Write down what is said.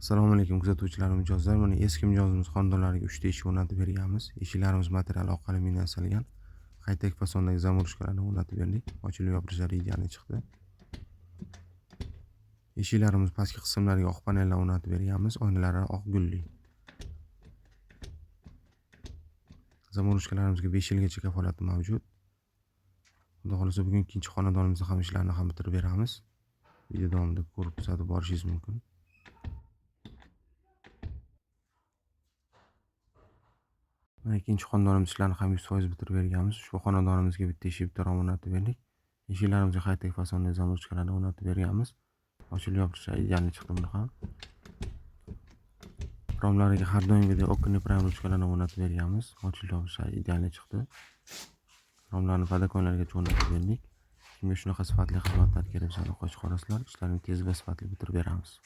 Assalomu alaykum kuzatuvchilar, mijozlar. Mana eski mijozimiz xonadonlariga 3 ta eshik o'rnatib berganmiz. Eshiklarimiz material oq alyuminiydan yasalgan. High-tech fasondagi zamurishkalarni o'rnatib berdik. Ochilib yopilishlari ideal chiqdi. Eshiklarimiz pastki qismlariga oq panellar o'rnatib berganmiz. Oynalari oq gulli. Zamurishkalarimizga 5 yilgacha kafolati mavjud. Xudo xolasa bugun ikkinchi xonadonimizda ham ishlarni ham bitirib beramiz. Video davomida ko'rib kuzatib borishingiz mumkin. Mana ikkinchi xonadonimiz ishlarini ham 100% bitirib berganmiz. Ushbu xonadonimizga bitta eshik, bitta rom o'rnatib berdik. Eshiklarimizga high-tech fasondagi zamurishkalarni o'rnatib berganmiz. Ochilib yopilishlari ideal chiqdi buni ham. Romlariga har doimgidek okna prime ruchkalarni o'rnatib berganmiz. Ochilib yopilishlari ideal chiqdi. Romlarni podakonlargacha o'rnatib berdik. Kimga shunaqa sifatli xizmatlar kerak bo'lsa, qo'shib qo'yasizlar. Ishlarni tez va sifatli bitirib beramiz.